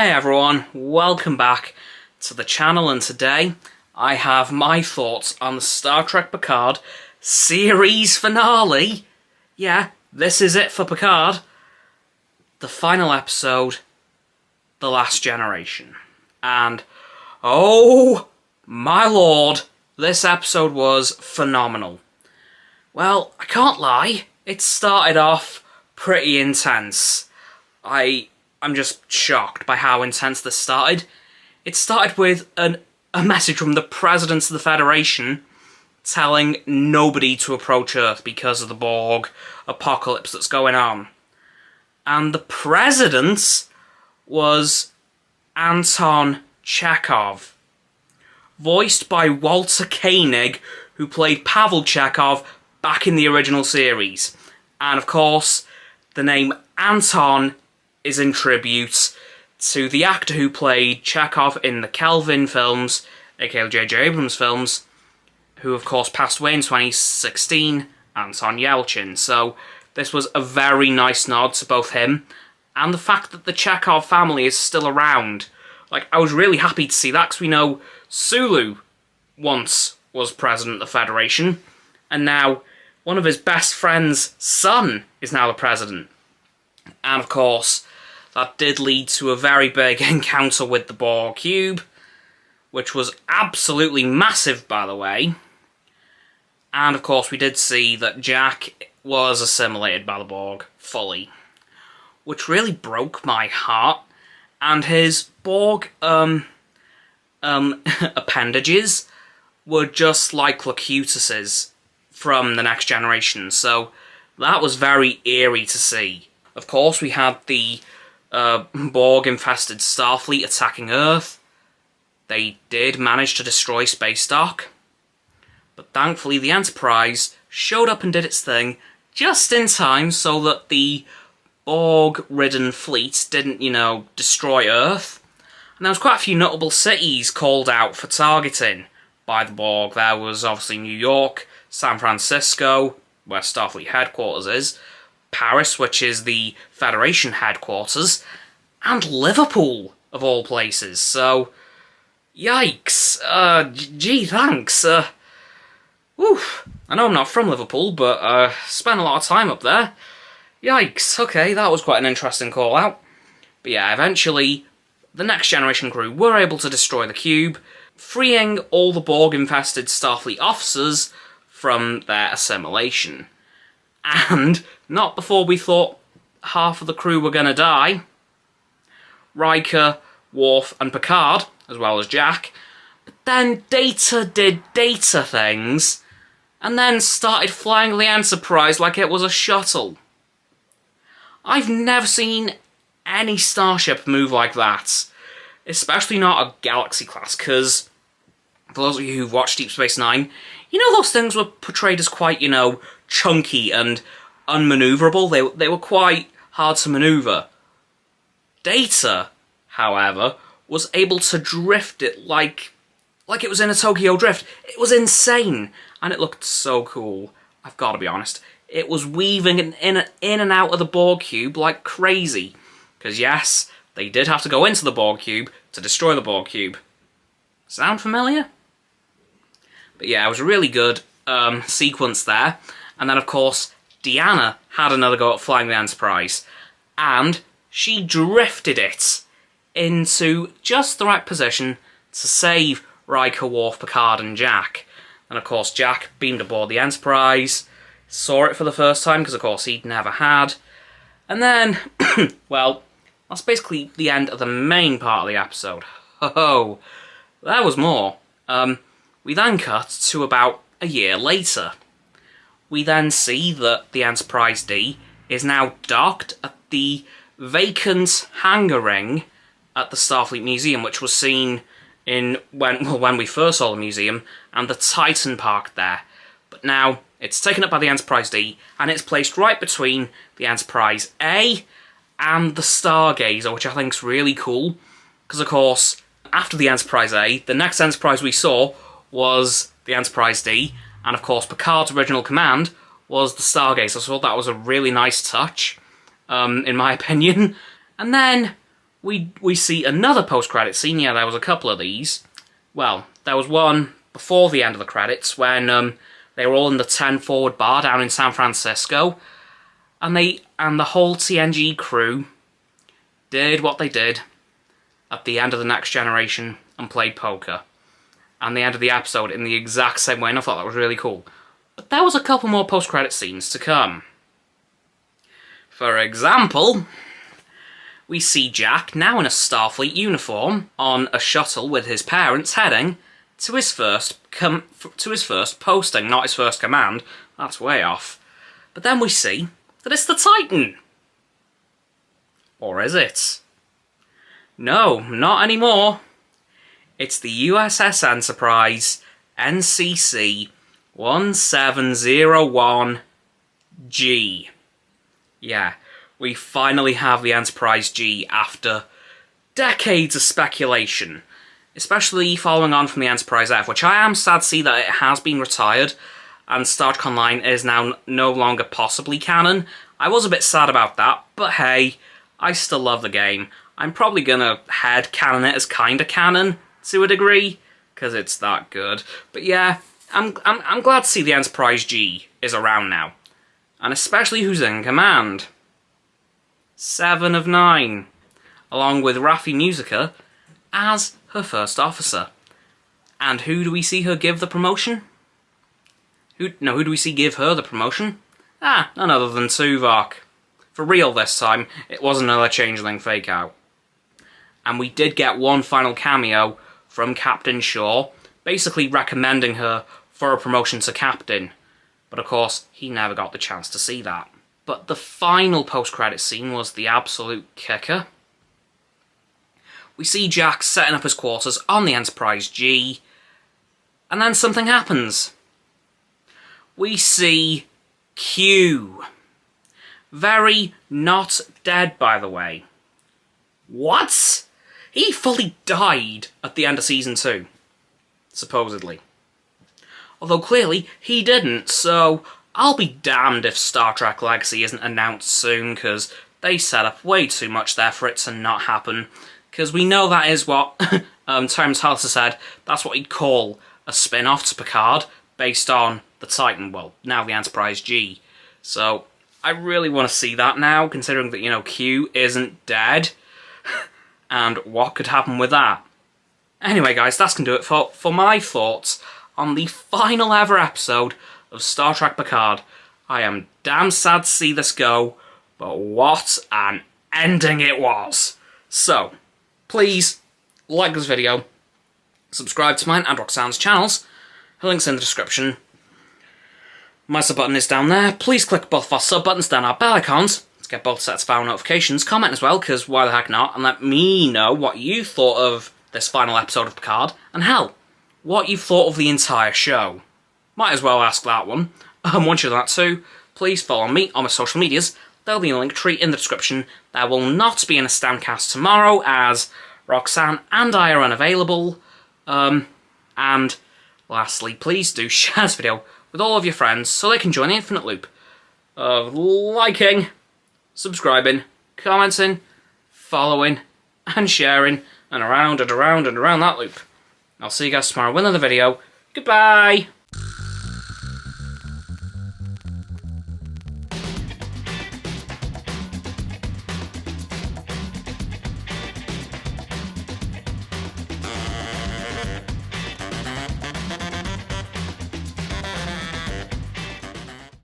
Hey everyone, welcome back to the channel, and today I have my thoughts on the Star Trek Picard series finale. Yeah, this is it for Picard. The final episode, The Last Generation. And, oh my lord, this episode was phenomenal. Well, I can't lie, it started off pretty intense. I'm just shocked by how intense this started. It started with a message from the Presidents of the Federation telling nobody to approach Earth because of the Borg apocalypse that's going on. And the President was Anton Chekhov, voiced by Walter Koenig, who played Pavel Chekhov back in the original series. And of course, the name Anton is in tribute to the actor who played Chekhov in the Kelvin films, aka J.J. Abrams films, who of course passed away in 2016, Anton Yelchin. So this was a very nice nod to both him and the fact that the Chekhov family is still around. Like, I was really happy to see that, because we know Sulu once was president of the Federation, and now one of his best friend's son is now the president. And of course, that did lead to a very big encounter with the Borg cube, which was absolutely massive, by the way. And of course, we did see that Jack was assimilated by the Borg fully, which really broke my heart. And his Borg appendages were just like Locutus's from the Next Generation, so that was very eerie to see. Of course, we had the Borg-infested Starfleet attacking Earth. They did manage to destroy Space Dock, but thankfully the Enterprise showed up and did its thing just in time so that the Borg-ridden fleet didn't, destroy Earth. And there was quite a few notable cities called out for targeting by the Borg. There was obviously New York, San Francisco, where Starfleet headquarters is, Paris, which is the Federation headquarters, and Liverpool, of all places. So, yikes. Gee, thanks. Oof. I know I'm not from Liverpool, but spent a lot of time up there. Yikes. Okay, that was quite an interesting call out. But yeah, eventually, the Next Generation crew were able to destroy the cube, freeing all the Borg-infested Starfleet officers from their assimilation. And not before we thought half of the crew were going to die. Riker, Worf, and Picard, as well as Jack. But then Data did Data things, and then started flying the Enterprise like it was a shuttle. I've never seen any starship move like that. Especially not a Galaxy class, because for those of you who've watched Deep Space Nine, those things were portrayed as quite, chunky and unmaneuverable. They were quite hard to maneuver. Data, however, was able to drift it like it was in a Tokyo Drift. It was insane, and it looked so cool. I've got to be honest. It was weaving in and out of the Borg cube like crazy. Because yes, they did have to go into the Borg cube to destroy the Borg cube. Sound familiar? But yeah, it was a really good sequence there. And then, of course, Deanna had another go at flying the Enterprise. And she drifted it into just the right position to save Riker, Worf, Picard, and Jack. And, of course, Jack beamed aboard the Enterprise, saw it for the first time, because, of course, he'd never had. And then, well, that's basically the end of the main part of the episode. Oh, there was more. We then cut to about a year later. We then see that the Enterprise D is now docked at the vacant hangar ring at the Starfleet Museum, which was seen when we first saw the museum, and the Titan parked there. But now it's taken up by the Enterprise D, and it's placed right between the Enterprise A and the Stargazer, which I think is really cool, because of course, after the Enterprise A, the next Enterprise we saw was the Enterprise D, and of course Picard's original command was the Stargazer, so I thought that was a really nice touch, in my opinion. And then we see another post-credit scene. Yeah, there was a couple of these. Well, there was one before the end of the credits when they were all in the 10 Forward bar down in San Francisco, and the whole TNG crew did what they did at the end of the Next Generation and played poker. And the end of the episode in the exact same way, and I thought that was really cool. But there was a couple more post-credit scenes to come. For example, we see Jack, now in a Starfleet uniform, on a shuttle with his parents heading to his first posting, not his first command. That's way off. But then we see that it's the Titan. Or is it? No, not anymore. It's the USS Enterprise, NCC 1701G. Yeah, we finally have the Enterprise G after decades of speculation, especially following on from the Enterprise F, which I am sad to see that it has been retired, and Star Trek Online is now no longer possibly canon. I was a bit sad about that, but hey, I still love the game. I'm probably gonna head-canon it as kinda canon, to a degree, because it's that good. But yeah, I'm glad to see the Enterprise G is around now. And especially who's in command. 7 of 9. Along with Raffi Musica as her first officer. And who do we see her give the promotion? Who do we see give her the promotion? None other than Tuvok. For real this time, it wasn't another changeling fake-out. And we did get one final cameo from Captain Shaw, basically recommending her for a promotion to captain. But of course, he never got the chance to see that. But the final post-credit scene was the absolute kicker. We see Jack setting up his quarters on the Enterprise G, and then something happens. We see Q. Very not dead, by the way. What? He fully died at the end of Season 2. Supposedly. Although clearly he didn't, so I'll be damned if Star Trek Legacy isn't announced soon, because they set up way too much there for it to not happen. Because we know that is what Terence Hallister said, that's what he'd call a spin-off to Picard, based on the Titan, well, now the Enterprise G. So I really want to see that now, considering that, Q isn't dead. And what could happen with that? Anyway, guys, that's going to do it for my thoughts on the final ever episode of Star Trek Picard. I am damn sad to see this go, but what an ending it was. So, please like this video, subscribe to mine and Roxanne's channels. Her link's in the description. My sub button is down there. Please click both of our sub buttons down our bell icons to get both sets of our notifications. Comment as well, because why the heck not, and let me know what you thought of this final episode of Picard, and hell, what you thought of the entire show. Might as well ask that one. Once you've done that too, please follow me on my social medias. There'll be a link tree in the description. There will not be an Astoundcast tomorrow, as Roxanne and I are unavailable. And lastly, please do share this video with all of your friends so they can join the infinite loop of liking, subscribing, commenting, following, and sharing, and around and around and around that loop. I'll see you guys tomorrow with another video. Goodbye!